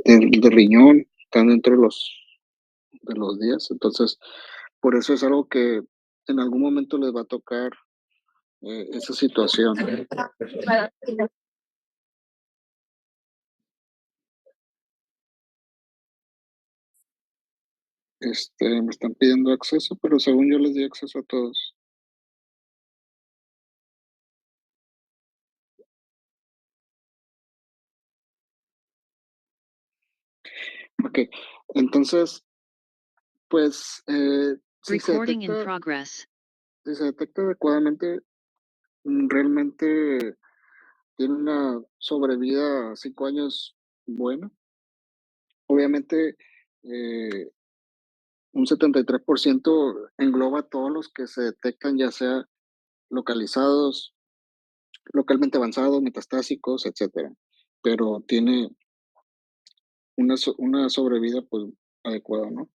de riñón, están dentro de los días. Entonces, por eso es algo que en algún momento les va a tocar, esa situación. Me están pidiendo acceso, pero según yo les di acceso a todos. Okey, entonces, pues, Recording in progress. si se detecta adecuadamente, realmente tiene una sobrevida a 5 años buena. Obviamente, eh, un 73% engloba todos los que se detectan, ya sea localizados, localmente avanzados, metastásicos, etcétera, pero tiene una sobrevida, pues, adecuada, ¿no?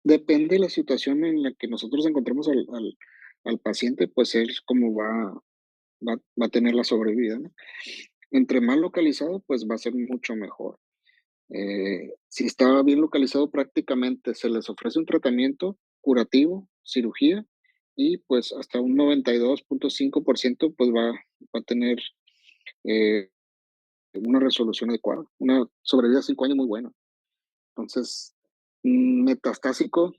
Depende de la situación en la que nosotros encontremos al paciente, pues, él cómo va a tener la sobrevida, ¿no? Entre más localizado, pues, va a ser mucho mejor. Si está bien localizado, prácticamente se les ofrece un tratamiento curativo, cirugía, y, pues, hasta un 92.5%, pues, va a tener, eh, una resolución adecuada, una sobrevida a 5 años muy buena. Entonces, metastásico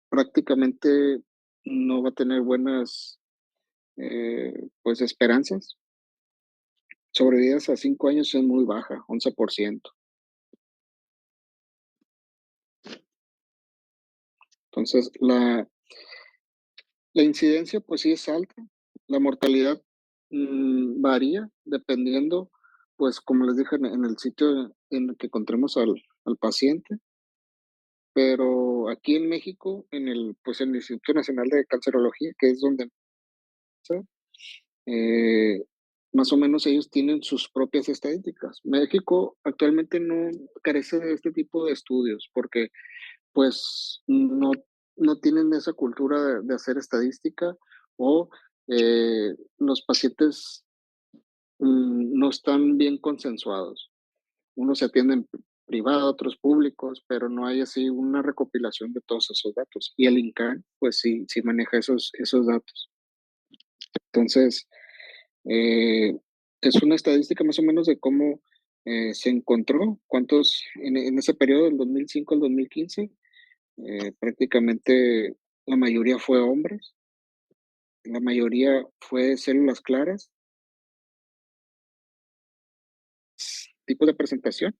prácticamente no va a tener buenas, pues, esperanzas. Sobrevidas a 5 años es muy baja, 11%. Entonces, la incidencia, pues sí es alta. La mortalidad, varía dependiendo, pues, como les dije, en el sitio en el que encontremos al paciente, pero aquí en México, en el Instituto Nacional de Cancerología, que es donde empecé, eh, más o menos ellos tienen sus propias estadísticas. México actualmente no carece de este tipo de estudios porque, pues, no tienen esa cultura de hacer estadística o, los pacientes, no están bien consensuados. Unos se atienden privado, otros públicos, pero no hay así una recopilación de todos esos datos. Y el INCAN, pues sí maneja esos datos. Entonces, eh, es una estadística más o menos de cómo, se encontró, cuántos en ese periodo del 2005 al 2015, prácticamente la mayoría fue hombres, la mayoría fue células claras, tipos de presentación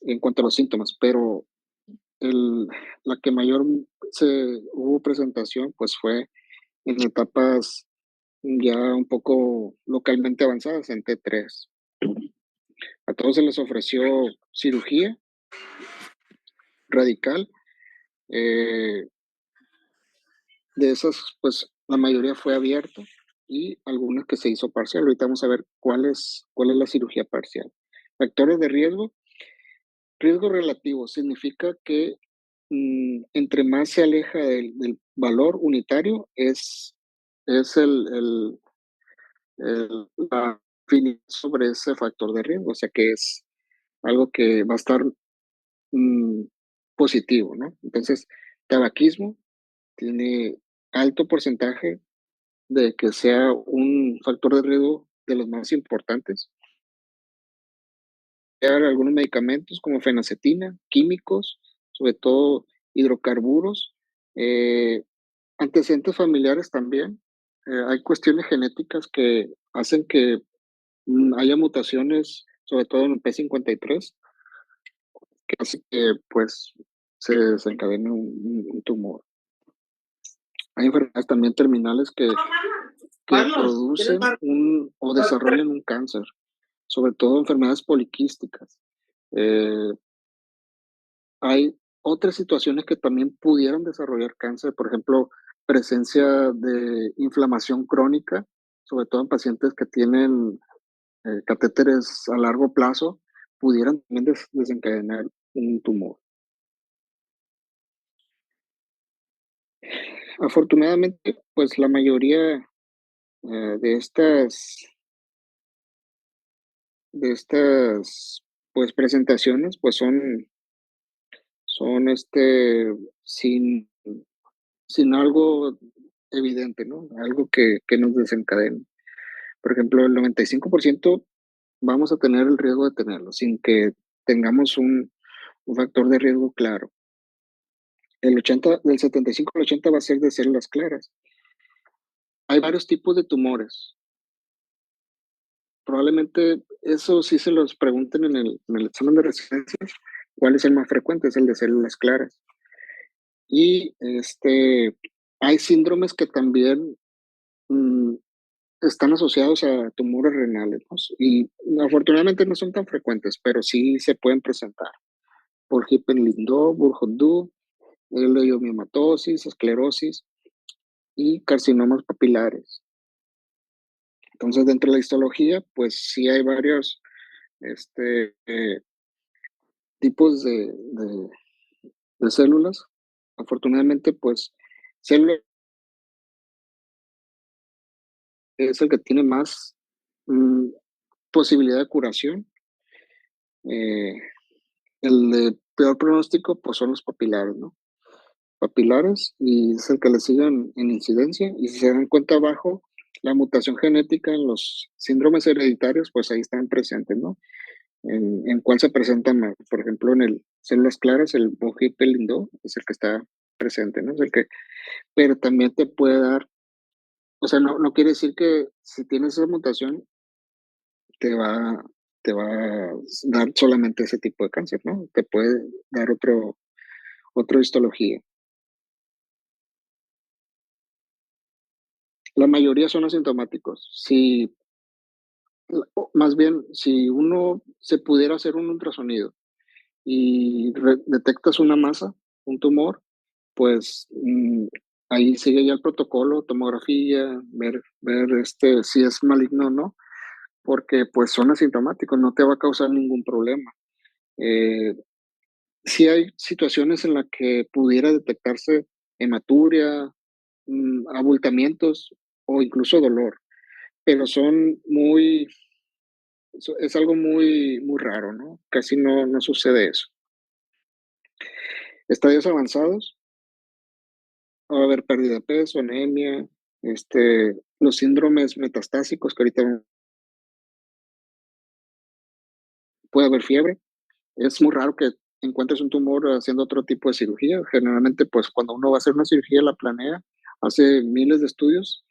en cuanto a los síntomas, pero el la que mayor se hubo presentación, pues, fue en etapas ya un poco localmente avanzadas, en T3. A todos se les ofreció cirugía radical, eh, de esas, pues, la mayoría fue abierto y algunas que se hizo parcial. Ahorita vamos a ver cuál es la cirugía parcial. Factores de riesgo. Riesgo relativo significa que, entre más se aleja del valor unitario, es la definición sobre ese factor de riesgo, o sea, que es algo que va a estar, mm, positivo, ¿no? Entonces, tabaquismo tiene alto porcentaje de que sea un factor de riesgo de los más importantes. Hay algunos medicamentos como fenacetina, químicos, sobre todo hidrocarburos, eh, antecedentes familiares también. Hay cuestiones genéticas que hacen que, haya mutaciones, sobre todo en el P53, que hace que, pues, se desencadene un tumor. Hay enfermedades también terminales que producen o desarrollan un cáncer, sobre todo enfermedades poliquísticas. Eh, Hay otras situaciones que también pudieran desarrollar cáncer, por ejemplo, presencia de inflamación crónica, sobre todo en pacientes que tienen, catéteres a largo plazo, pudieran también desencadenar un tumor. Afortunadamente, pues la mayoría, de estas de estas, pues, presentaciones, pues, son, sin algo evidente, ¿no? Algo que nos desencadene. Por ejemplo, el 95% vamos a tener el riesgo de tenerlo, sin que tengamos un factor de riesgo claro. El 80, del 75 al 80 va a ser de células claras. Hay varios tipos de tumores. Probablemente eso sí se los pregunten en el examen de residencia, cuál es el más frecuente, es el de células claras. Y hay síndromes que también mm, están asociados a tumores renales, ¿no? Y afortunadamente no son tan frecuentes, pero sí se pueden presentar. Por Hippel-Lindau, Burgundú, leiomiomatosis, esclerosis y carcinomas papilares. Entonces, dentro de la histología, pues sí hay varios tipos de células. Afortunadamente, pues, célula es el que tiene más mm, posibilidad de curación. Eh, el de peor pronóstico, pues son los papilares, ¿no? Papilares y es el que le siguen en incidencia. Y si se dan cuenta abajo, la mutación genética en los síndromes hereditarios, pues ahí están presentes, ¿no? En cuál se presentan más. Por ejemplo, en el células claras, el Bohipe-Lindau es el que está presente, ¿no? Es el que, pero también te puede dar, o sea, no quiere decir que si tienes esa mutación te va, te va a dar solamente ese tipo de cáncer, ¿no? Te puede dar otra histología. La mayoría son asintomáticos. Si, o más bien, si uno se pudiera hacer un ultrasonido y detectas una masa, un tumor, pues ahí sigue ya el protocolo, tomografía, ver si es maligno o no, porque pues son asintomáticos, no te va a causar ningún problema. Eh, sí hay situaciones en las que pudiera detectarse hematuria, abultamientos o incluso dolor, pero son muy, es algo muy, muy raro, ¿no? Casi no sucede eso. Estadios avanzados, va a haber pérdida de peso, anemia, los síndromes metastásicos, que ahorita puede haber fiebre. Es muy raro que encuentres un tumor haciendo otro tipo de cirugía. Generalmente, pues cuando uno va a hacer una cirugía, la planea, hace miles de estudios,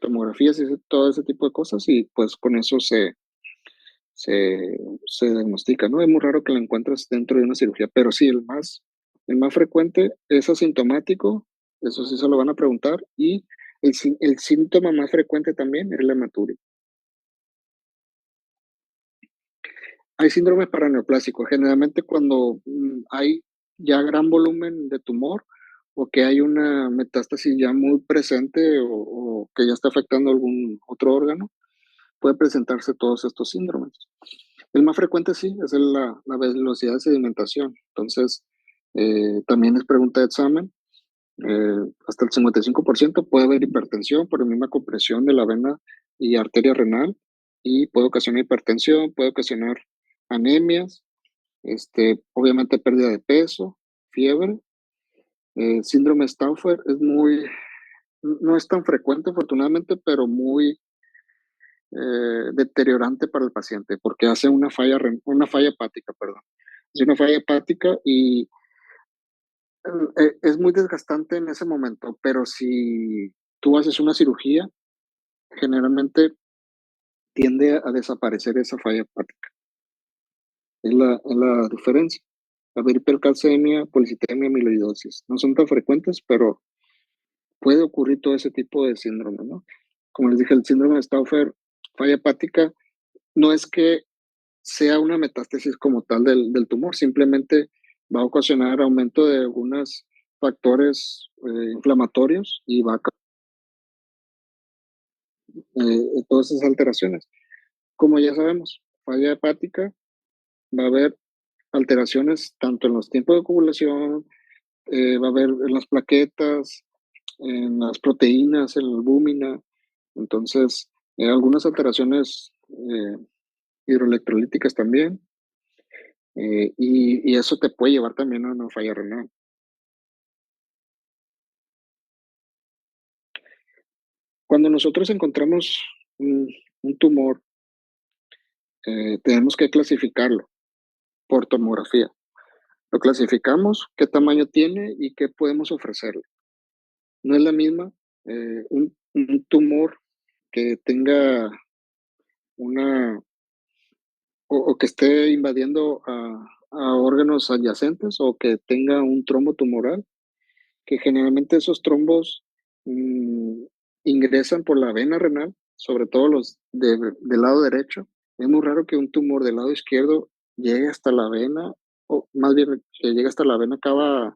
tomografías y todo ese tipo de cosas, y pues con eso se, se diagnostica, ¿no? Es muy raro que la encuentres dentro de una cirugía, pero sí, el más frecuente es asintomático, eso sí se lo van a preguntar, y el síntoma más frecuente también es la hematuria. Hay síndromes paraneoplásicos, generalmente cuando hay ya gran volumen de tumor o que hay una metástasis ya muy presente o que ya está afectando algún otro órgano, puede presentarse todos estos síndromes. El más frecuente sí, es la velocidad de sedimentación. Entonces, también es pregunta de examen. Hasta el 55% puede haber hipertensión por la misma compresión de la vena y arteria renal y puede ocasionar hipertensión, puede ocasionar anemias, obviamente pérdida de peso, fiebre. Síndrome Stauffer no es tan frecuente afortunadamente, pero muy deteriorante para el paciente porque hace una falla hepática, perdón. Es una falla hepática y es muy desgastante en ese momento, pero si tú haces una cirugía, generalmente tiende a desaparecer esa falla hepática. Es la diferencia. La hipercalcemia, policitemia, amiloidosis. No son tan frecuentes, pero puede ocurrir todo ese tipo de síndrome, ¿no? Como les dije, el síndrome de Stauffer, falla hepática, no es que sea una metástasis como tal del tumor, simplemente va a ocasionar aumento de algunos factores inflamatorios y va a todas esas alteraciones. Como ya sabemos, falla hepática, va a haber alteraciones tanto en los tiempos de coagulación, va a haber en las plaquetas, en las proteínas, en la albúmina. Entonces, algunas alteraciones hidroelectrolíticas también, y eso te puede llevar también a una falla renal. Cuando nosotros encontramos un, un tumor, tenemos que clasificarlo por tomografía. Lo clasificamos, qué tamaño tiene y qué podemos ofrecerle. No es la misma un tumor que tenga una o que esté invadiendo a órganos adyacentes o que tenga un trombo tumoral, que generalmente esos trombos mm, ingresan por la vena renal, sobre todo los del lado derecho. Es muy raro que un tumor del lado izquierdo llegue hasta la vena, o más bien que llegue hasta la vena cava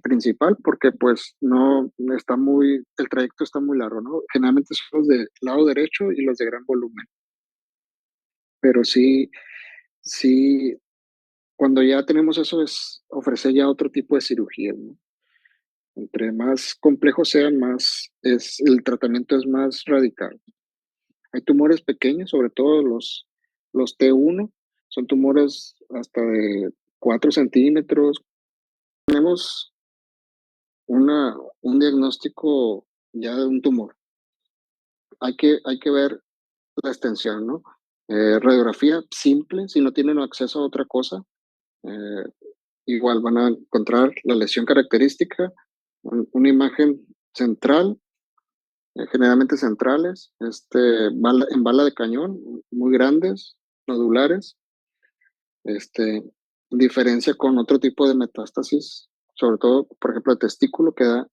principal, porque pues no está muy, el trayecto está muy largo, ¿no? Generalmente son los del lado derecho y los de gran volumen, pero sí, sí, cuando ya tenemos eso es ofrecer ya otro tipo de cirugía, ¿no? Entre más complejos sean, más es, el tratamiento es más radical. Hay tumores pequeños, sobre todo los T1, son tumores hasta de 4 centímetros. Tenemos un diagnóstico ya de un tumor. Hay que ver la extensión, ¿no? Radiografía simple, si no tienen acceso a otra cosa, eh, igual van a encontrar la lesión característica, una imagen central, generalmente centrales, en bala de cañón, muy grandes, nodulares, este, diferencia con otro tipo de metástasis, sobre todo, por ejemplo, el testículo que da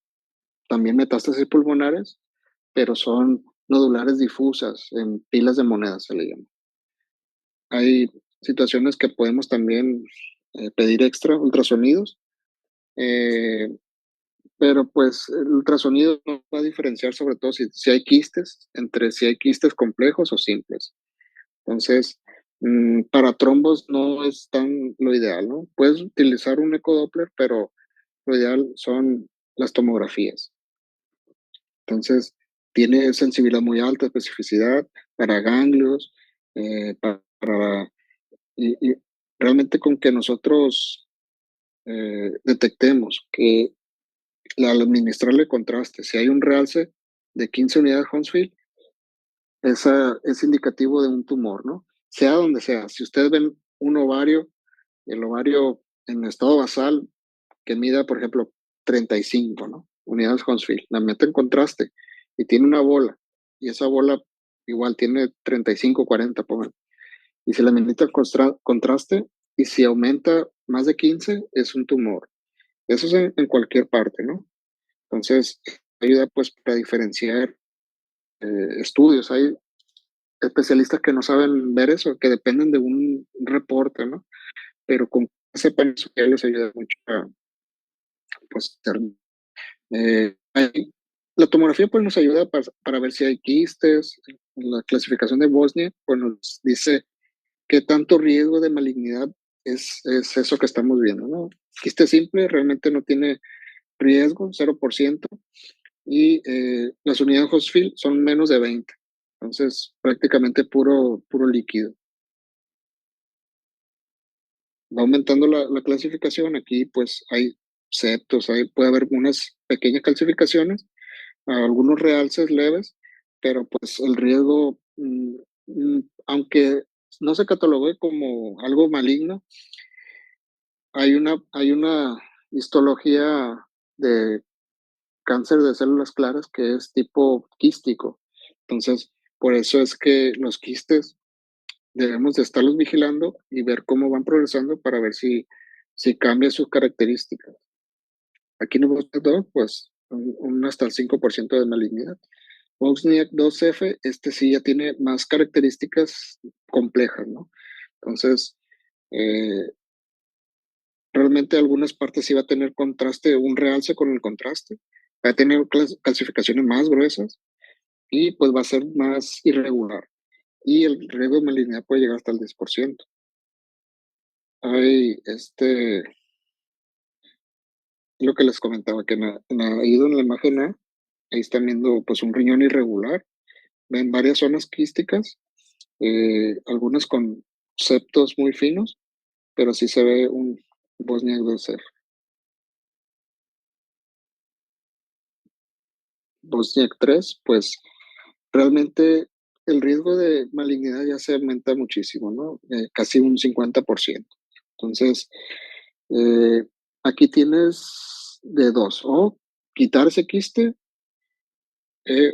también metástasis pulmonares, pero son nodulares difusas en pilas de monedas, se le llama. Hay situaciones que podemos también pedir extra ultrasonidos, eh, pero pues el ultrasonido no va a diferenciar sobre todo si hay quistes, entre si hay quistes complejos o simples. Entonces, para trombos no es tan lo ideal, ¿no? Puedes utilizar un ecodoppler, pero lo ideal son las tomografías. Entonces, tiene sensibilidad muy alta, especificidad para ganglios, para y realmente con que nosotros detectemos que al administrarle contraste, si hay un realce de 15 unidades Hounsfield, esa es indicativo de un tumor, ¿no? Sea donde sea. Si ustedes ven un ovario, el ovario en estado basal, que mida, por ejemplo, 35, ¿no? Unidades Hounsfield, la mete en contraste y tiene una bola, y esa bola igual tiene 35, 40, pongan. Y si la medita contraste, y si aumenta más de 15, es un tumor. Eso es en cualquier parte, ¿no? Entonces, ayuda pues para diferenciar estudios. Hay especialistas que no saben ver eso, que dependen de un reporte, ¿no? Pero con que sepan eso ya les ayuda mucho a pues, hacer. La tomografía pues nos ayuda para ver si hay quistes. La clasificación de Bosnia pues nos dice qué tanto riesgo de malignidad es eso que estamos viendo, ¿no? Quiste simple realmente no tiene riesgo, 0%, y las unidades Hounsfield son menos de 20. Entonces, prácticamente puro líquido. Va aumentando la clasificación. Aquí, pues, hay septos, puede haber unas pequeñas calcificaciones, algunos realces leves, pero pues el riesgo, aunque no se catalogue como algo maligno, hay una histología de cáncer de células claras que es tipo quístico. Entonces, por eso es que los quistes debemos de estarlos vigilando y ver cómo van progresando para ver si cambia sus características. Aquí en Bosniak 2, pues hasta el 5% de malignidad. Bosniak 2F, sí ya tiene más características complejas, ¿no? Entonces, eh, realmente algunas partes sí va a tener contraste, un realce con el contraste, va a tener calcificaciones más gruesas y pues va a ser más irregular. Y el riesgo de malignidad puede llegar hasta el 10%. Hay lo que les comentaba, que ido en la imagen A, ahí están viendo pues un riñón irregular, ven varias zonas quísticas, algunas con septos muy finos, pero sí se ve un Bosniak de ser. Bosniak 3, pues realmente el riesgo de malignidad ya se aumenta muchísimo, ¿no? Casi un 50%. Entonces, eh, aquí tienes de dos, o quitar ese quiste,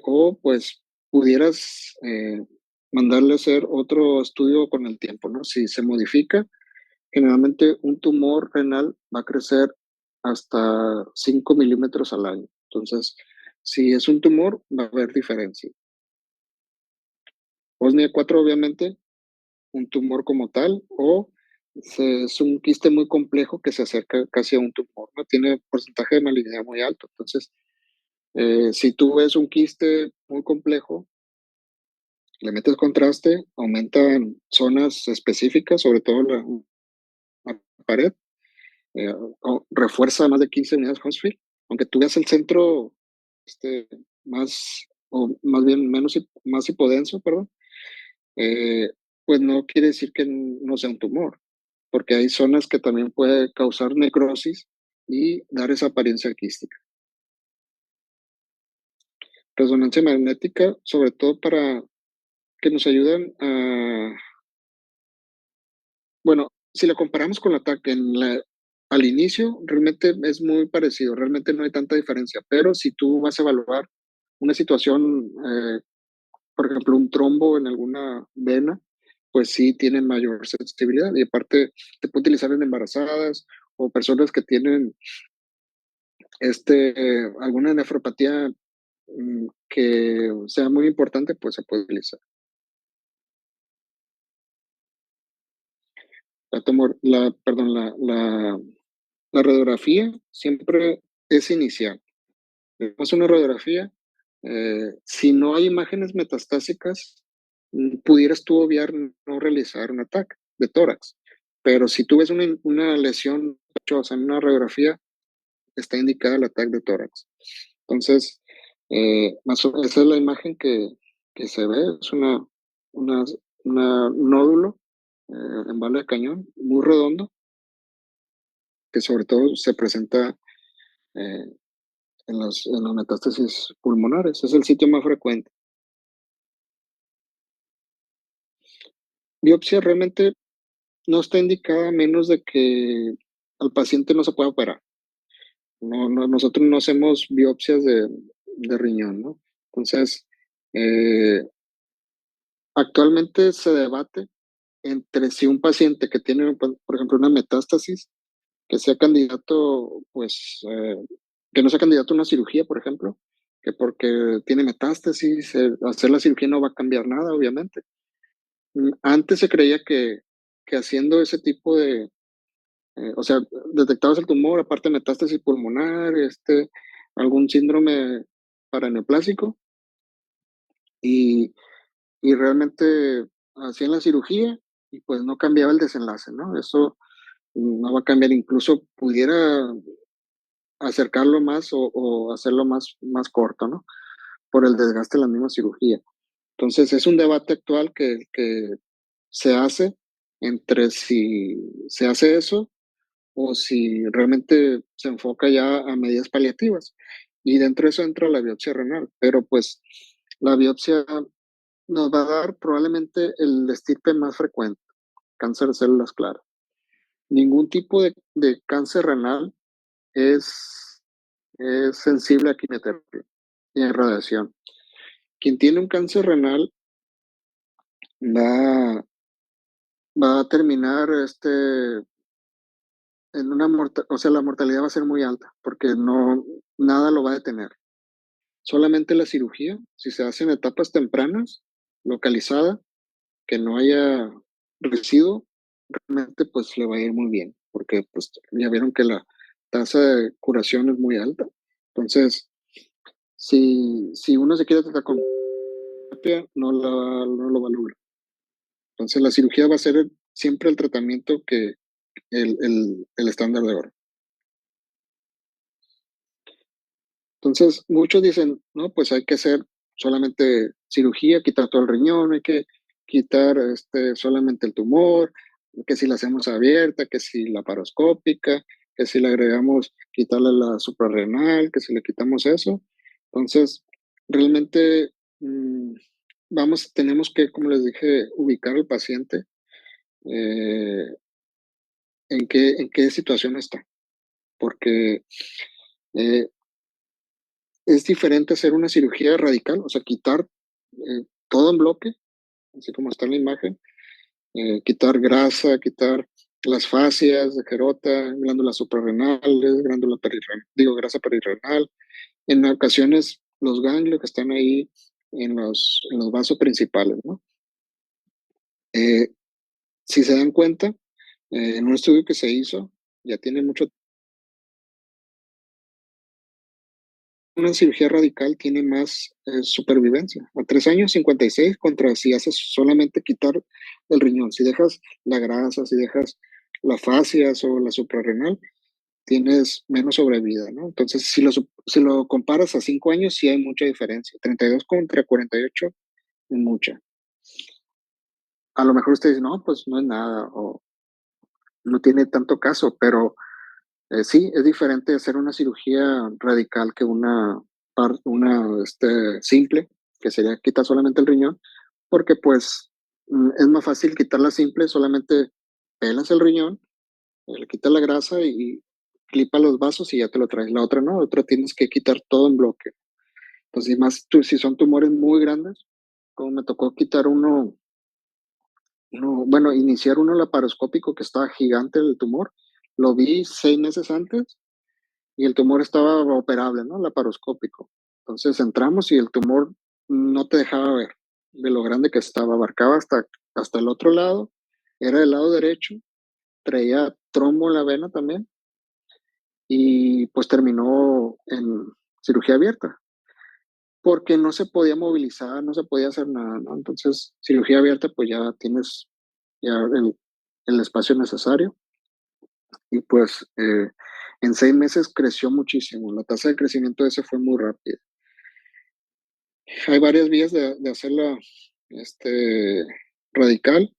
o pues pudieras mandarle a hacer otro estudio con el tiempo, ¿no? Si se modifica, generalmente un tumor renal va a crecer hasta 5 milímetros al año. Entonces, si es un tumor, va a haber diferencia. Bosnia 4, obviamente, un tumor como tal, o es un quiste muy complejo que se acerca casi a un tumor, ¿no? Tiene porcentaje de malignidad muy alto. Entonces, si tú ves un quiste muy complejo, le metes contraste, aumentan zonas específicas, sobre todo la pared, refuerza más de 15 unidades Hounsfield, aunque tú veas el centro este, más, o más bien más hipodenso, perdón, eh, pues no quiere decir que no sea un tumor, porque hay zonas que también puede causar necrosis y dar esa apariencia quística. Resonancia magnética, sobre todo para que nos ayuden a, bueno, si la comparamos con la TAC al inicio, realmente es muy parecido, realmente no hay tanta diferencia, pero si tú vas a evaluar una situación, por ejemplo, un trombo en alguna vena, pues sí tienen mayor sensibilidad y aparte se puede utilizar en embarazadas o personas que tienen alguna nefropatía que sea muy importante, pues se puede utilizar. Perdón, la radiografía siempre es inicial. Es una radiografía. Si no hay imágenes metastásicas, pudieras tú obviar no realizar un ataque de tórax. Pero si tú ves una lesión sospechosa en una radiografía, está indicada el ataque de tórax. Entonces, esa es la imagen que se ve, es una, nódulo en bala de cañón, muy redondo, que sobre todo se presenta eh, en las metástasis pulmonares, es el sitio más frecuente. Biopsia realmente no está indicada a menos de que al paciente no se pueda operar. Nosotros no hacemos biopsias de riñón, ¿no? Entonces, eh, actualmente se debate entre si un paciente que tiene, por ejemplo, una metástasis, que sea candidato, pues, que no sea candidato a una cirugía, por ejemplo, que porque tiene metástasis, hacer la cirugía no va a cambiar nada, obviamente. Antes se creía que haciendo ese tipo o sea, detectabas el tumor, aparte metástasis pulmonar, algún síndrome paraneoplásico, y, y realmente hacían la cirugía y pues no cambiaba el desenlace, ¿no? Eso no va a cambiar, incluso pudiera acercarlo más o hacerlo más corto, ¿no? Por el desgaste de la misma cirugía. Entonces, es un debate actual que se hace entre si se hace eso o si realmente se enfoca ya a medidas paliativas. Y dentro de eso entra la biopsia renal, pero pues la biopsia nos va a dar probablemente el estirpe más frecuente, cáncer de células claras. Ningún tipo de cáncer renal es, es sensible a quimioterapia y a radiación. Quien tiene un cáncer renal va, va a terminar o sea, la mortalidad va a ser muy alta porque nada lo va a detener. Solamente la cirugía, si se hace en etapas tempranas, localizada, que no haya residuo, realmente pues le va a ir muy bien, porque pues ya vieron que la tasa de curación es muy alta. Entonces, si uno se quiere tratar con terapia, no lo va a lograr. Entonces, la cirugía va a ser siempre el tratamiento que el estándar de oro. Entonces, muchos dicen, no, pues hay que hacer solamente cirugía, quitar todo el riñón, hay que quitar solamente el tumor, que si la hacemos abierta, que si laparoscópica, que si le agregamos quitarle la suprarrenal, que si le quitamos eso. Entonces, realmente tenemos que, como les dije, ubicar al paciente eh, en qué situación está, porque eh, es diferente hacer una cirugía radical, o sea, quitar todo en bloque, así como está en la imagen, quitar grasa, quitar las fascias de Gerota, glándulas suprarrenales, glándula perirenal, digo, grasa perirenal, en ocasiones los ganglios que están ahí en los vasos principales, ¿no? Eh, si se dan cuenta, en un estudio que se hizo, ya tiene mucho, una cirugía radical tiene más supervivencia. A 3 años, 56 contra si haces solamente quitar el riñón. Si dejas la grasa, si dejas las fascias o la suprarrenal, tienes menos sobrevida, ¿no? Entonces, si lo comparas a 5 años, sí hay mucha diferencia. 32 contra 48 es mucha. A lo mejor usted dice, no, pues no es nada o no tiene tanto caso, pero sí, es diferente hacer una cirugía radical que una simple, que sería quitar solamente el riñón, porque pues es más fácil quitar la simple, solamente pelas el riñón, le quitas la grasa y clipa los vasos y ya te lo traes. La otra no, la otra tienes que quitar todo en bloque. Entonces, y más si son tumores muy grandes, como me tocó quitar bueno, iniciar uno laparoscópico que estaba gigante el tumor, lo vi 6 meses antes y el tumor estaba operable, ¿no? Laparoscópico. Entonces entramos y el tumor no te dejaba ver de lo grande que estaba, abarcaba hasta el otro lado, era del lado derecho, traía trombo en la vena también y pues terminó en cirugía abierta, porque no se podía movilizar, no se podía hacer nada, ¿no? Entonces, cirugía abierta, pues ya tienes ya el espacio necesario y pues en 6 meses creció muchísimo, la tasa de crecimiento de ese fue muy rápida. Hay varias vías de hacerla radical,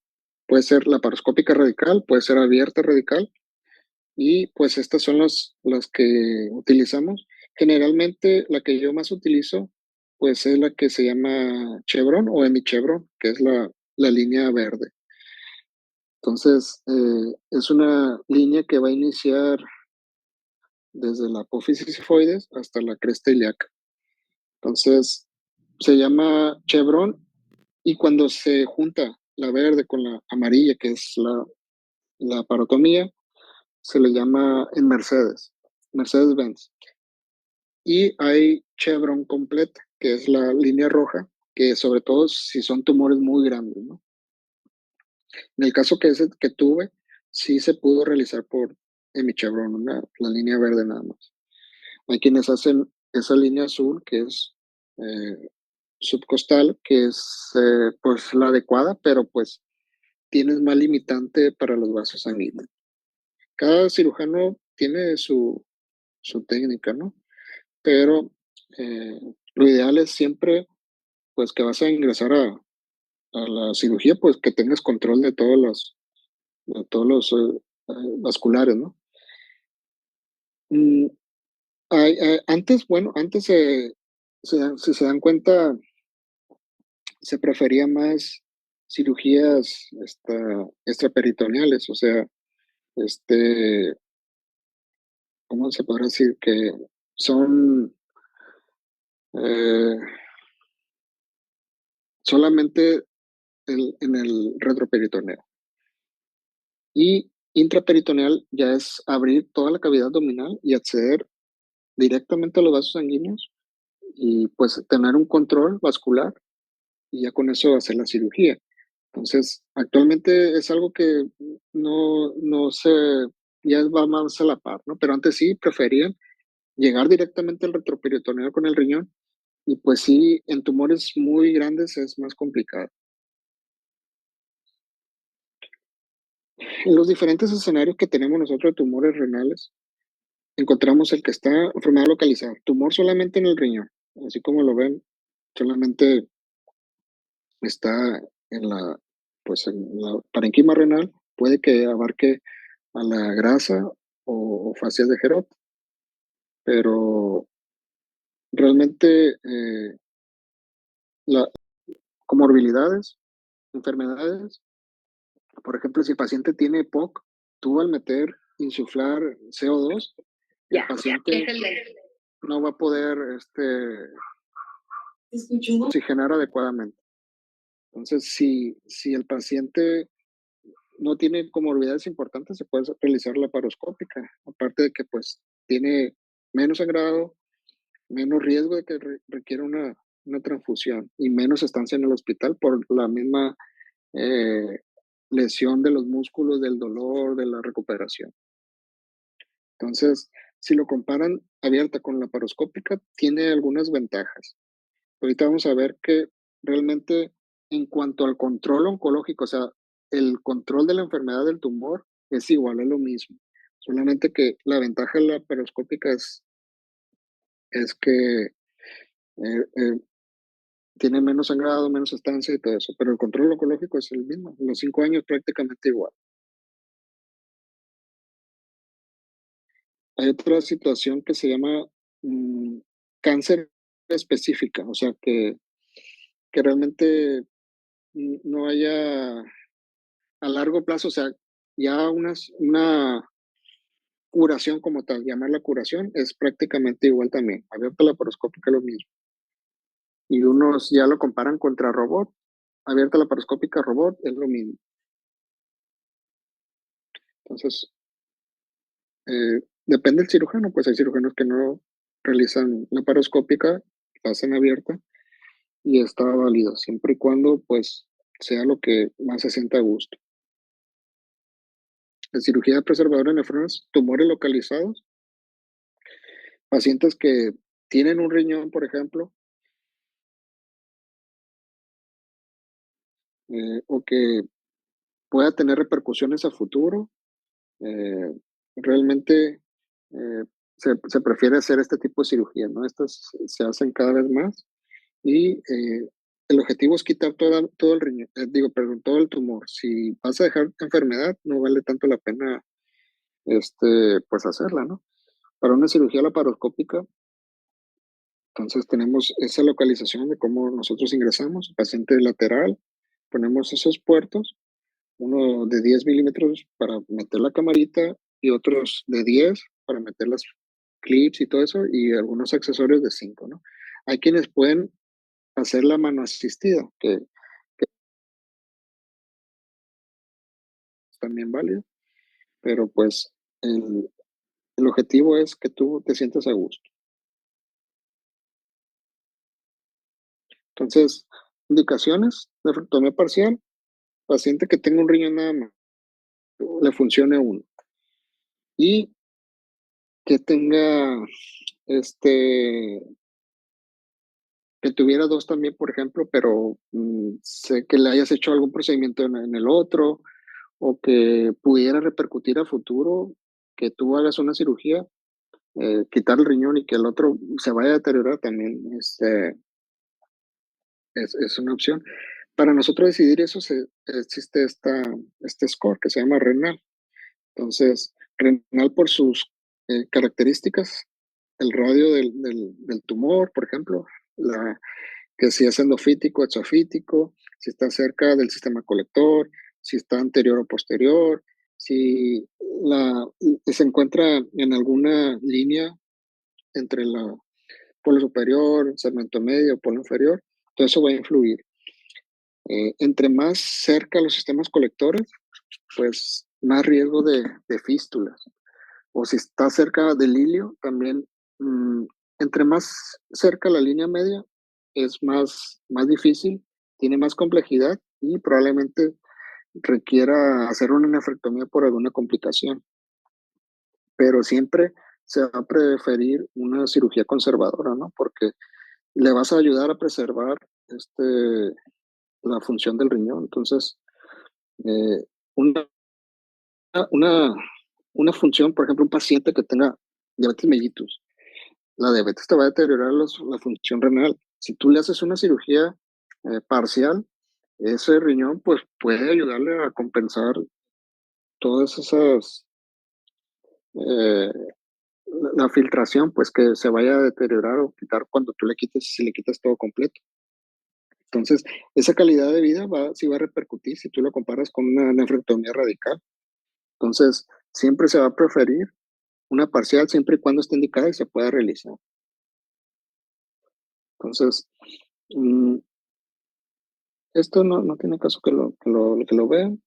puede ser laparoscópica radical, puede ser abierta radical, y pues estas son las que utilizamos. Generalmente la que yo más utilizo, pues es la que se llama Chevron o hemichevron, que es la línea verde. Entonces, es una línea que va a iniciar desde la apófisis sifoides hasta la cresta ilíaca. Entonces, se llama Chevron y cuando se junta la verde con la amarilla, que es la parotomía, se le llama en Mercedes-Benz. Y hay Chevron completa, que es la línea roja, que sobre todo si son tumores muy grandes, ¿no? En el caso que tuve, sí se pudo realizar por hemichevron, la línea verde nada más. Hay quienes hacen esa línea azul, que es subcostal, que es pues la adecuada, pero pues tienes más limitante para los vasos sanguíneos. Cada cirujano tiene su técnica, ¿no? Pero lo ideal es siempre, pues que vas a ingresar a la cirugía, pues que tengas control de todos los vasculares, ¿no? Mm, antes, bueno, antes si se dan cuenta, se prefería más cirugías extraperitoneales, o sea, este, ¿cómo se podrá decir? Que son eh, solamente en el retroperitoneo. Y intraperitoneal ya es abrir toda la cavidad abdominal y acceder directamente a los vasos sanguíneos y pues tener un control vascular y ya con eso hacer la cirugía. Entonces, actualmente es algo que no se, ya va más a la par, ¿no? Pero antes sí preferían llegar directamente al retroperitoneal con el riñón y pues sí, en tumores muy grandes es más complicado. En los diferentes escenarios que tenemos nosotros de tumores renales, encontramos el que está enfermedad localizada, tumor solamente en el riñón, así como lo ven, solamente está en la parenquima renal, puede que abarque a la grasa o fascias de Gerot, pero realmente las comorbilidades, enfermedades, por ejemplo, si el paciente tiene POC, tú al meter, insuflar CO2, el paciente no va a poder oxigenar adecuadamente. Entonces, si el paciente no tiene comorbilidades importantes, se puede realizar la laparoscópica, aparte de que pues tiene menos sangrado, menos riesgo de que requiera una transfusión y menos estancia en el hospital por la misma eh, lesión de los músculos, del dolor, de la recuperación. Entonces, si lo comparan abierta con la laparoscópica, tiene algunas ventajas. Ahorita vamos a ver que realmente en cuanto al control oncológico, o sea, el control de la enfermedad del tumor es igual, es lo mismo. Solamente que la ventaja de la laparoscópica es que eh, tiene menos sangrado, menos estancia y todo eso, pero el control oncológico es el mismo, los 5 años prácticamente igual. Hay otra situación que se llama cáncer específica, o sea, que realmente no haya a largo plazo, o sea, ya una curación como tal, llamarla curación, es prácticamente igual también. Abierta laparoscópica es lo mismo. Y unos ya lo comparan contra robot. Abierta laparoscópica robot es lo mismo. Entonces, depende del cirujano, pues hay cirujanos que no realizan laparoscópica, la hacen abierta y está válido, siempre y cuando pues sea lo que más se sienta a gusto. La cirugía de preservadora de nefronas, tumores localizados, pacientes que tienen un riñón, por ejemplo, o que pueda tener repercusiones a futuro, eh, realmente eh, se prefiere hacer este tipo de cirugía, ¿no? Estas se hacen cada vez más y el objetivo es quitar todo el riñón, perdón, todo el tumor. Si vas a dejar enfermedad, no vale tanto la pena pues hacerla, ¿no? Para una cirugía laparoscópica, entonces tenemos esa localización de cómo nosotros ingresamos, paciente lateral, ponemos esos puertos, uno de 10 milímetros para meter la camarita y otros de 10 para meter las clips y todo eso y algunos accesorios de 5, ¿no? Hay quienes pueden hacer la mano asistida, que es también válido, pero pues el objetivo es que tú te sientas a gusto. Entonces, indicaciones de rectomía parcial, paciente que tenga un riñón nada más, le funcione uno. Y que tenga, que tuviera dos también, por ejemplo, pero sé que le hayas hecho algún procedimiento en el otro o que pudiera repercutir a futuro, que tú hagas una cirugía, quitar el riñón y que el otro se vaya a deteriorar también, es una opción. Para nosotros decidir eso existe este score que se llama renal. Entonces, renal por sus características, el radio del tumor, por ejemplo, que si es endofítico, exofítico, si está cerca del sistema colector, si está anterior o posterior, si se encuentra en alguna línea entre la polo superior, segmento medio, polo inferior, todo eso va a influir. Entre más cerca los sistemas colectores, pues más riesgo de fístulas. O si está cerca del ilio, también, entre más cerca la línea media, es más difícil, tiene más complejidad y probablemente requiera hacer una nefrectomía por alguna complicación. Pero siempre se va a preferir una cirugía conservadora, ¿no? Porque le vas a ayudar a preservar la función del riñón. Entonces, eh, una, una, una función, por ejemplo, un paciente que tenga diabetes mellitus, la diabetes te va a deteriorar la función renal. Si tú le haces una cirugía parcial, ese riñón pues puede ayudarle a compensar todas esas, eh, la filtración pues que se vaya a deteriorar o quitar cuando tú le quites, si le quitas todo completo. Entonces, esa calidad de vida sí va a repercutir si tú lo comparas con una nefrectomía radical. Entonces, siempre se va a preferir una parcial siempre y cuando esté indicada y se pueda realizar. Entonces, mm, esto no tiene caso que lo vean.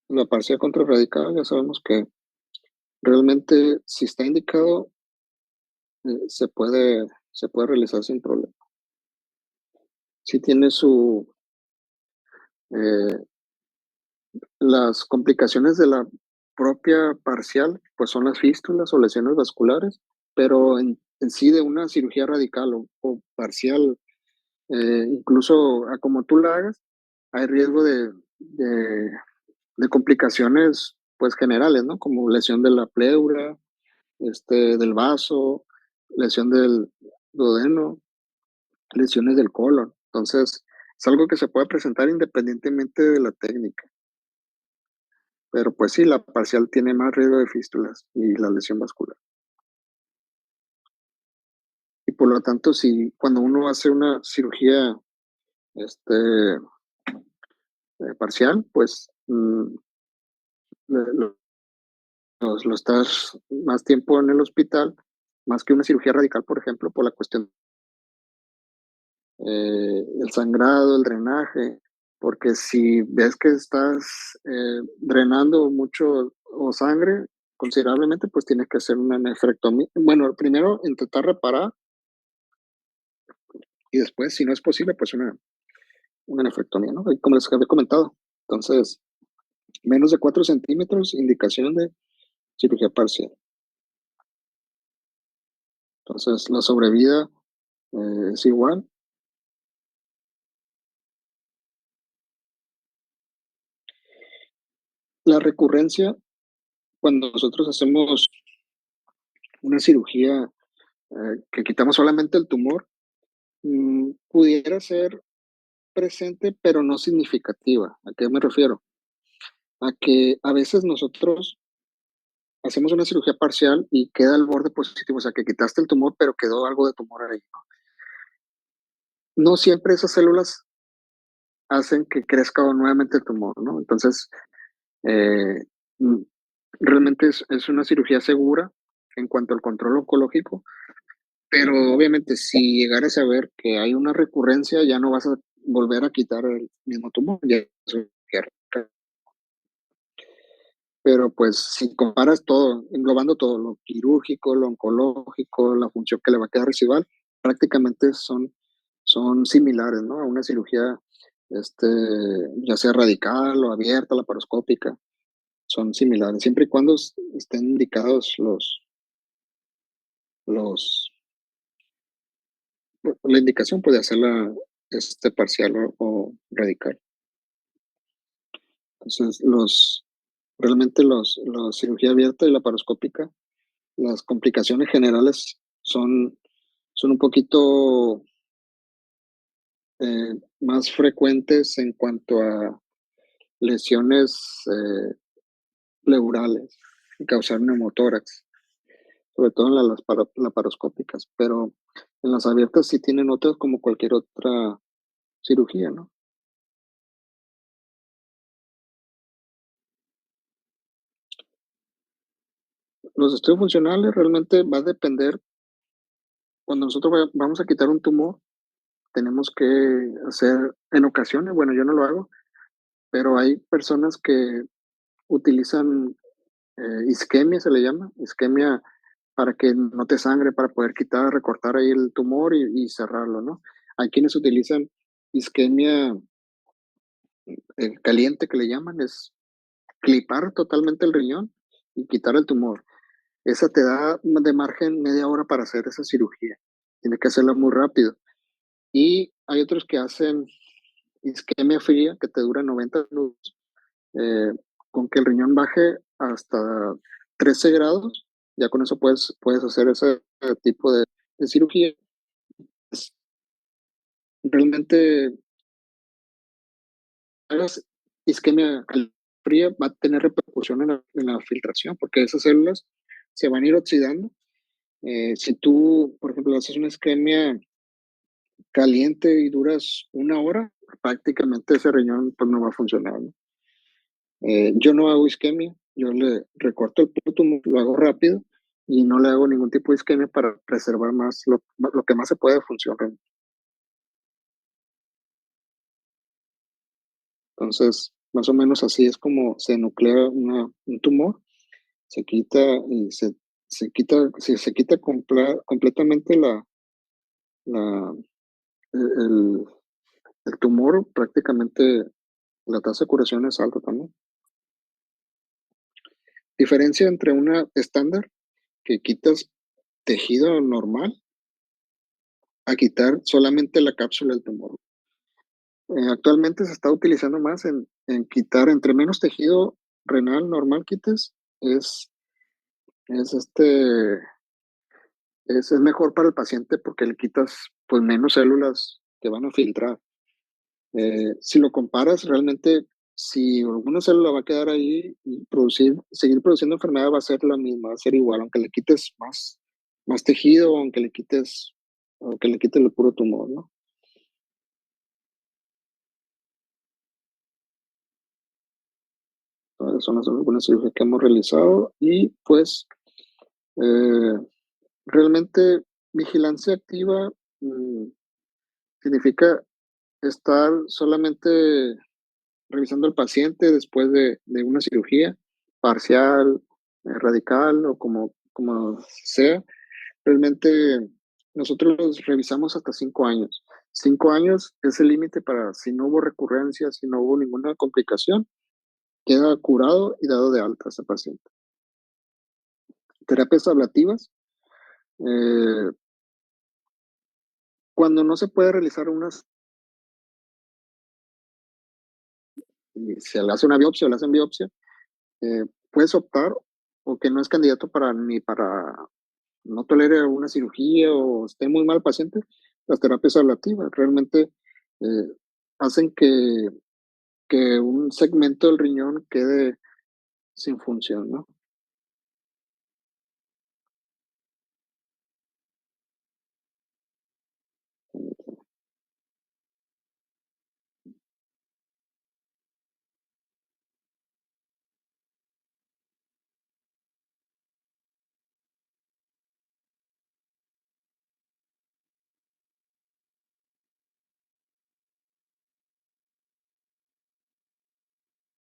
La parcial contra radical, ya sabemos que realmente si está indicado, se puede realizar sin problema. Si tiene eh, las complicaciones de la propia parcial, pues son las fístulas o lesiones vasculares, pero en sí de una cirugía radical o parcial, incluso a como tú la hagas, hay riesgo de complicaciones pues generales, ¿no? Como lesión de la pleura, del vaso, lesión del duodeno, lesiones del colon. Entonces, es algo que se puede presentar independientemente de la técnica. Pero pues sí, la parcial tiene más riesgo de fístulas y la lesión vascular. Y por lo tanto, si cuando uno hace una cirugía parcial, pues lo estás más tiempo en el hospital, más que una cirugía radical, por ejemplo, por la cuestión el sangrado, el drenaje, porque si ves que estás drenando mucho o sangre considerablemente, pues tienes que hacer una nefrectomía. Bueno, primero intentar reparar y después, si no es posible, pues una nefrectomía, ¿no? Y como les había comentado. Entonces, menos de 4 centímetros, indicación de cirugía parcial. Entonces, la sobrevida es igual. La recurrencia, cuando nosotros hacemos una cirugía que quitamos solamente el tumor, pudiera ser presente, pero no significativa. ¿A qué me refiero? A que a veces nosotros hacemos una cirugía parcial y queda el borde positivo, o sea, que quitaste el tumor, pero quedó algo de tumor ahí. No siempre esas células hacen que crezca nuevamente el tumor, ¿no? Entonces, eh, mm, realmente es una cirugía segura en cuanto al control oncológico, pero obviamente si llegares a ver que hay una recurrencia, ya no vas a volver a quitar el mismo tumor, ya es una cirugía. Pero pues si comparas todo, englobando todo, lo quirúrgico, lo oncológico, la función que le va a quedar residual, prácticamente son similares, ¿no? A una cirugía, este, ya sea radical o abierta, laparoscópica, son similares, siempre y cuando estén indicados los, la indicación puede hacerla parcial o radical. Entonces, realmente la cirugía abierta y laparoscópica, las complicaciones generales son un poquito más frecuentes en cuanto a lesiones pleurales y causar neumotórax, sobre todo en las laparoscópicas, pero en las abiertas sí tienen otras como cualquier otra cirugía, ¿no? Los estudios funcionales realmente va a depender, cuando nosotros vamos a quitar un tumor, tenemos que hacer en ocasiones, bueno, yo no lo hago, pero hay personas que utilizan isquemia, se le llama, isquemia para que no te sangre, para poder quitar, recortar ahí el tumor y cerrarlo, ¿no? Hay quienes utilizan isquemia caliente, que le llaman, es clipar totalmente el riñón y quitar el tumor. Esa te da de margen media hora para hacer esa cirugía. Tienes que hacerla muy rápido. Y hay otros que hacen isquemia fría, que te dura 90 minutos, eh, con que el riñón baje hasta 13 grados, ya con eso puedes hacer ese tipo de cirugía. realmente hagas isquemia fría va a tener repercusión en la filtración, porque esas células se van a ir oxidando. Si tú, por ejemplo, haces una isquemia caliente y duras una hora, prácticamente ese riñón pues, no va a funcionar, ¿no? Yo no hago isquemia, yo le recorto el punto, lo hago rápido y no le hago ningún tipo de isquemia para preservar más lo que más se puede funcionar. Entonces, más o menos así es como se nuclea un tumor, se quita y se quita, si se quita completamente la, el, el tumor, prácticamente la tasa de curación es alta también. Diferencia entre una estándar que quitas tejido normal a quitar solamente la cápsula del tumor. Actualmente se está utilizando más en quitar, entre menos tejido renal normal quites, es, es, es mejor para el paciente porque le quitas pues menos células que van a filtrar. Si lo comparas, realmente, si alguna célula va a quedar ahí y seguir produciendo enfermedad va a ser la misma, va a ser igual, aunque le quites más tejido, aunque le quites el puro tumor, ¿no? Son algunas cirugías que hemos realizado y pues eh, realmente vigilancia activa mm, significa estar solamente revisando al paciente después de una cirugía parcial, radical o como sea. Realmente nosotros los revisamos hasta 5 años. 5 años es el límite para si no hubo recurrencia, si no hubo ninguna complicación, queda curado y dado de alta a ese paciente. Terapias ablativas, eh, cuando no se puede realizar unas, se le hace una biopsia o le hacen biopsia, puedes optar o que no es candidato ni para no tolere una cirugía o esté muy mal el paciente, las terapias ablativas realmente eh, hacen que un segmento del riñón quede sin función, ¿no?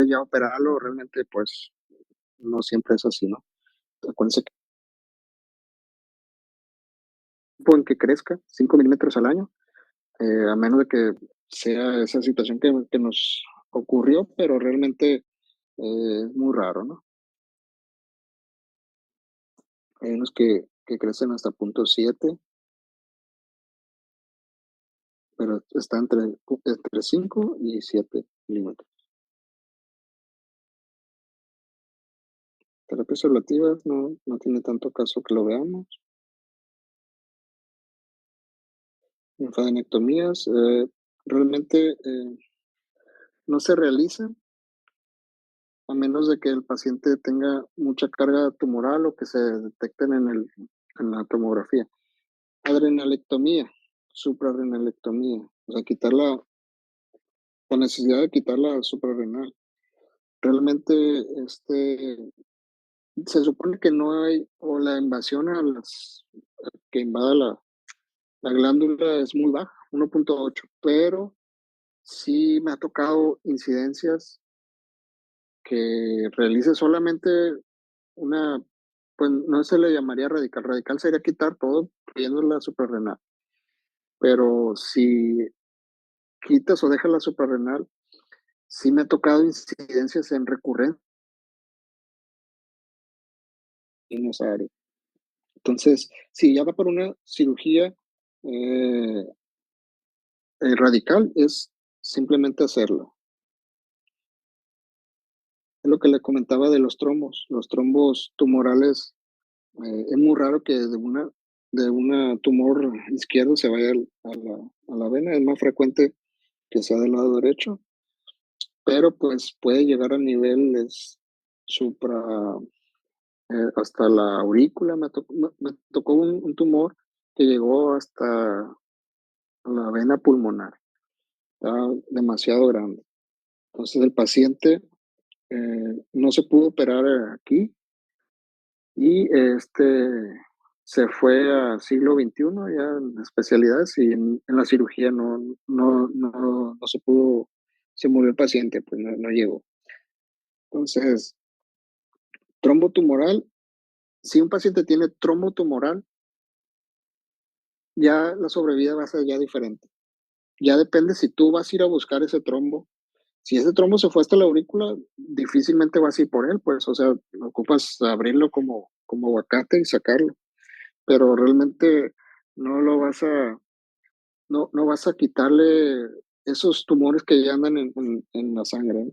Ya operarlo realmente, pues no siempre es así, ¿no? Acuérdense que el tiempo en que crezca 5 milímetros al año, a menos de que sea esa situación que nos ocurrió, pero realmente es muy raro, ¿no? Hay unos que crecen hasta .7, pero está entre 5 y 7 milímetros. Terapias ablativas no tiene tanto caso que lo veamos. Linfadenectomías realmente no se realizan a menos de que el paciente tenga mucha carga tumoral o que se detecten en la tomografía. Adrenalectomía, suprarrenalectomía, o sea, la necesidad de quitar la suprarrenal. Realmente, se supone que no hay, o la invasión que invada la glándula es muy baja, 1.8, pero sí me ha tocado incidencias que realice solamente una, pues no se le llamaría radical, radical sería quitar todo, incluyendo la suprarrenal, pero si quitas o dejas la suprarrenal, sí me ha tocado incidencias en recurrencia en esa área. Entonces, si ya va por una cirugía eh, radical, es simplemente hacerlo. Es lo que le comentaba de los trombos. Los trombos tumorales, es muy raro que de un tumor izquierdo se vaya a la vena. Es más frecuente que sea del lado derecho, pero pues puede llegar a niveles supra, hasta la aurícula. Me tocó un tumor que llegó hasta la vena pulmonar. Estaba demasiado grande. Entonces el paciente no se pudo operar aquí y se fue a siglo XXI ya en especialidades y en la cirugía no se pudo, se murió el paciente, pues no llegó. Entonces, trombo tumoral, si un paciente tiene trombo tumoral, ya la sobrevida va a ser ya diferente. Ya depende si tú vas a ir a buscar ese trombo. Si ese trombo se fue hasta la aurícula, difícilmente vas a ir por él, pues, o sea, ocupas abrirlo como aguacate y sacarlo, pero realmente no lo vas a, no vas a quitarle esos tumores que ya andan en la sangre, ¿no?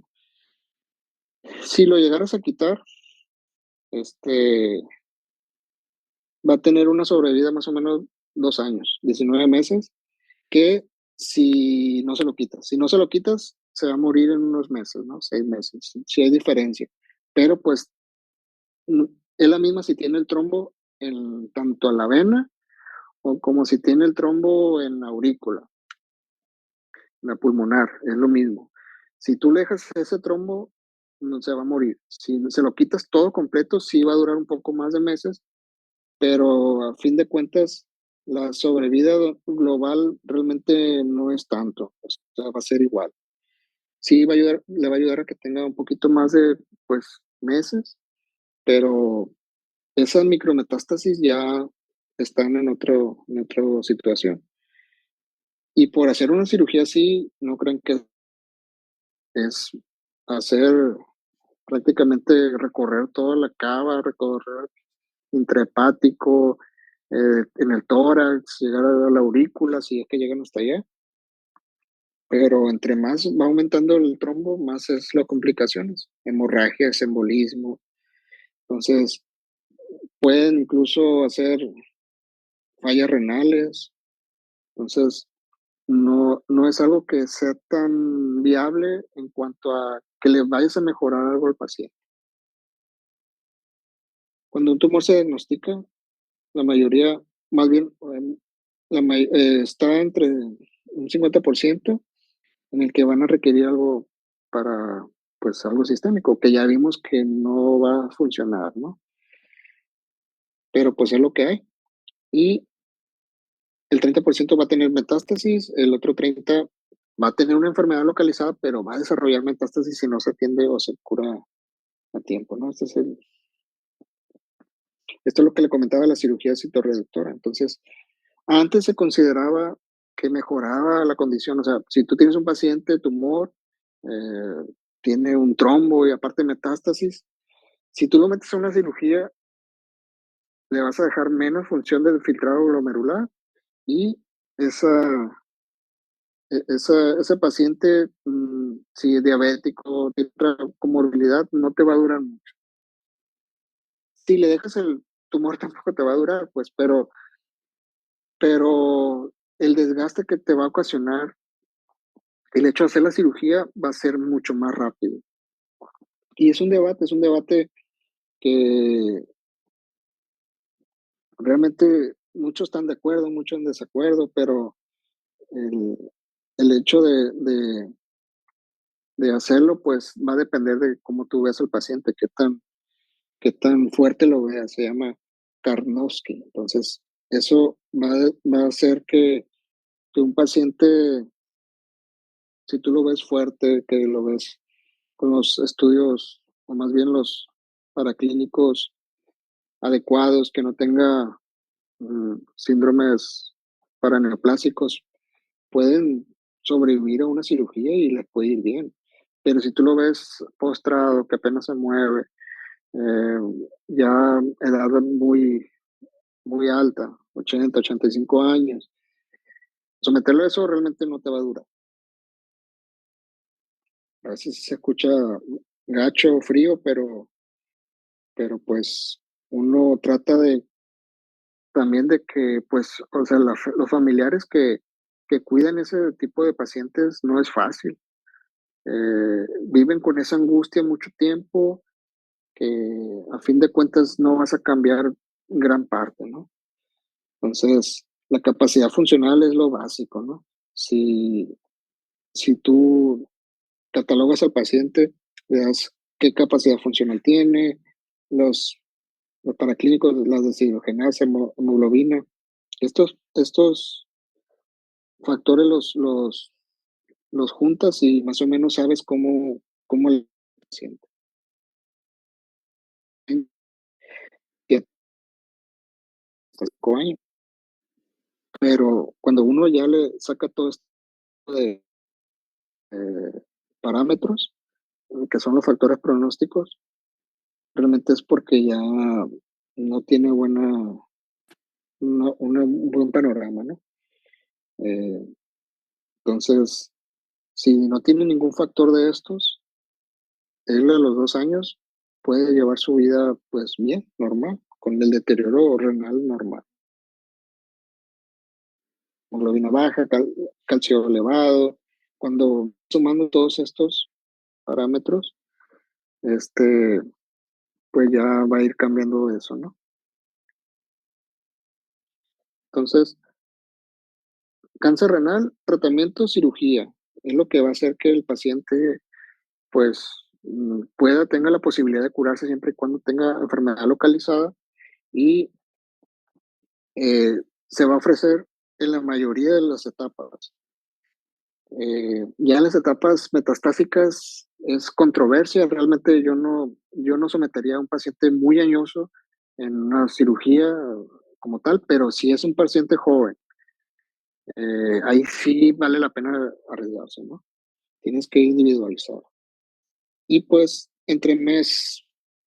Si lo llegaras a quitar, este, va a tener una sobrevida más o menos 2 años, 19 meses, que si no se lo quitas. Si no se lo quitas, se va a morir en unos meses, ¿no? 6 meses. Sí hay diferencia. Pero pues es la misma si tiene el trombo en tanto a la vena o como si tiene el trombo en la aurícula, la pulmonar, es lo mismo. Si tú le dejas ese trombo, no se va a morir. Si se lo quitas todo completo, sí va a durar un poco más de meses, pero a fin de cuentas, la sobrevida global realmente no es tanto, o sea, va a ser igual. Sí, le va a ayudar a que tenga un poquito más de, pues, meses, pero esas micrometástasis ya están en otra situación. Y por hacer una cirugía así, no creen que es hacer prácticamente recorrer toda la cava, recorrer intrahepático, en el tórax, llegar a la aurícula, si es que llegan hasta allá. Pero entre más va aumentando el trombo, más es las complicaciones, hemorragias, embolismo. Entonces, pueden incluso hacer fallas renales. Entonces, no es algo que sea tan viable en cuanto a que le vayas a mejorar algo al paciente. Cuando un tumor se diagnostica, la mayoría, más bien, está entre un 50% en el que van a requerir algo para, pues, algo sistémico, que ya vimos que no va a funcionar, ¿no? Pero pues es lo que hay. Y el 30% va a tener metástasis, el otro 30% va a tener una enfermedad localizada, pero va a desarrollar metástasis si no se atiende o se cura a tiempo, ¿no? Esto es lo que le comentaba, la cirugía citorreductora. Entonces, antes se consideraba que mejoraba la condición, o sea, si tú tienes un paciente tumor, tiene un trombo y aparte metástasis, si tú lo metes a una cirugía, le vas a dejar menos función del filtrado glomerular y esa, ese paciente, si es diabético, tiene otra comorbilidad, no te va a durar mucho. Si le dejas el tumor tampoco te va a durar, pues, pero el desgaste que te va a ocasionar el hecho de hacer la cirugía va a ser mucho más rápido. Y es un debate que realmente muchos están de acuerdo, muchos en desacuerdo, pero el, el hecho de hacerlo, pues va a depender de cómo tú ves al paciente, qué tan fuerte lo veas, se llama Karnofsky. Entonces, eso va a hacer que un paciente, si tú lo ves fuerte, que lo ves con los estudios, o más bien los paraclínicos adecuados, que no tenga síndromes paraneoplásicos, pueden sobrevivir a una cirugía y les puede ir bien. Pero si tú lo ves postrado, que apenas se mueve, ya edad muy, muy alta, 80, 85 años, someterlo a eso realmente no te va a durar. A veces se escucha gacho, frío, pero pues uno trata también de que, pues, o sea, los familiares que cuidan ese tipo de pacientes no es fácil. Viven con esa angustia mucho tiempo, que a fin de cuentas no vas a cambiar gran parte, ¿no? Entonces, la capacidad funcional es lo básico, ¿no? Si, si tú catalogas al paciente, le das qué capacidad funcional tiene, los, los paraclínicos, las deshidrogenasa, hemoglobina, estos factores los juntas y más o menos sabes cómo el paciente. Que hasta 5 años. Pero cuando uno ya le saca todo esto de parámetros, que son los factores pronósticos, realmente es porque ya no tiene un buen panorama, ¿no? Eh, entonces, si no tiene ningún factor de estos, él a los 2 años puede llevar su vida pues bien, normal, con el deterioro renal normal. Hemoglobina baja, calcio elevado. Cuando sumando todos estos parámetros, este, pues ya va a ir cambiando eso, ¿no? Entonces, cáncer renal, tratamiento, cirugía, es lo que va a hacer que el paciente, pues, tenga la posibilidad de curarse siempre y cuando tenga enfermedad localizada y se va a ofrecer en la mayoría de las etapas. Ya en las etapas metastásicas es controversia, realmente yo no sometería a un paciente muy añoso en una cirugía como tal, pero si es un paciente joven, ahí sí vale la pena arriesgarse, ¿no? Tienes que individualizar. Y pues entre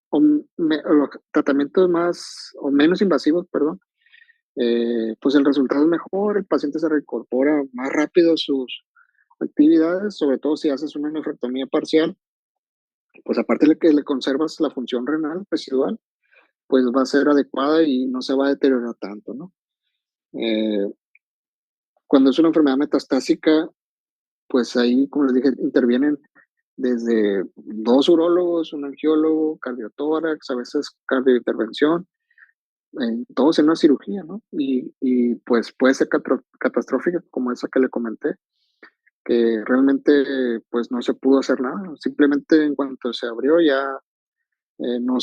o los tratamientos más o menos invasivos, perdón, pues el resultado es mejor, el paciente se reincorpora más rápido a sus actividades, sobre todo si haces una nefrectomía parcial, pues aparte de que le conservas la función renal residual, pues va a ser adecuada y no se va a deteriorar tanto, ¿no? Eh, Cuando es una enfermedad metastásica, pues ahí, como les dije, intervienen desde 2 urólogos, un angiólogo, cardiotórax, a veces cardiointervención, todos en una cirugía, ¿no? Y pues puede ser catastrófica, como esa que le comenté, que realmente pues no se pudo hacer nada. Simplemente en cuanto se abrió ya no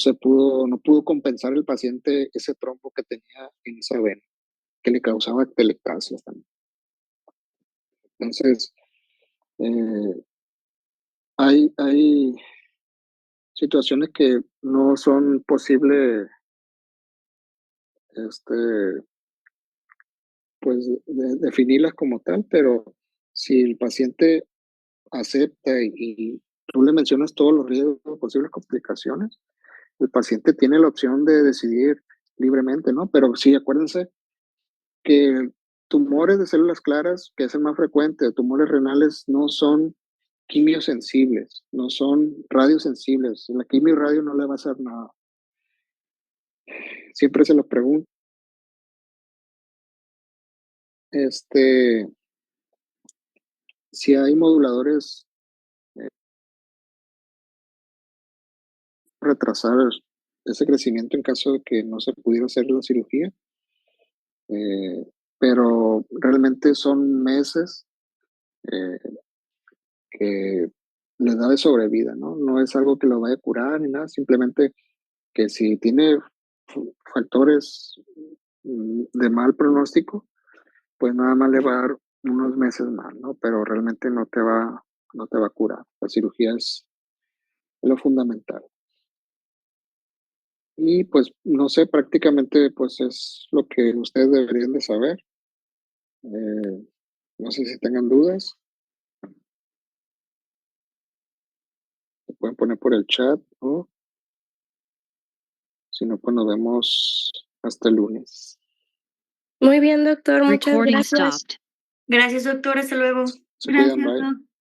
pudo compensar el paciente ese trombo que tenía en esa vena, que le causaba telectasias también. Entonces, eh, hay situaciones que no son posible, este, pues, definirlas como tal, pero si el paciente acepta y tú le mencionas todos los riesgos, posibles complicaciones, el paciente tiene la opción de decidir libremente, ¿no? Pero sí, acuérdense que tumores de células claras, que es el más frecuente, tumores renales, no son quimiosensibles, no son radiosensibles. La quimio y radio no le va a hacer nada. Siempre se lo pregunto. Este, si hay moduladores, eh, retrasar ese crecimiento en caso de que no se pudiera hacer la cirugía, eh, pero realmente son meses eh, que les da de sobrevida, ¿no? No es algo que lo vaya a curar ni nada, simplemente que si tiene factores de mal pronóstico, pues nada más le va a dar unos meses más, ¿no? Pero realmente no te va a curar. La cirugía es lo fundamental. Y pues no sé, prácticamente pues es lo que ustedes deberían de saber. Eh, no sé si tengan dudas, se pueden poner por el chat o si no, pues nos vemos hasta el lunes. Muy bien, doctor, muchas Recording gracias. stopped. Gracias, doctor, hasta luego. Se cuidan, Gracias, bye. doc.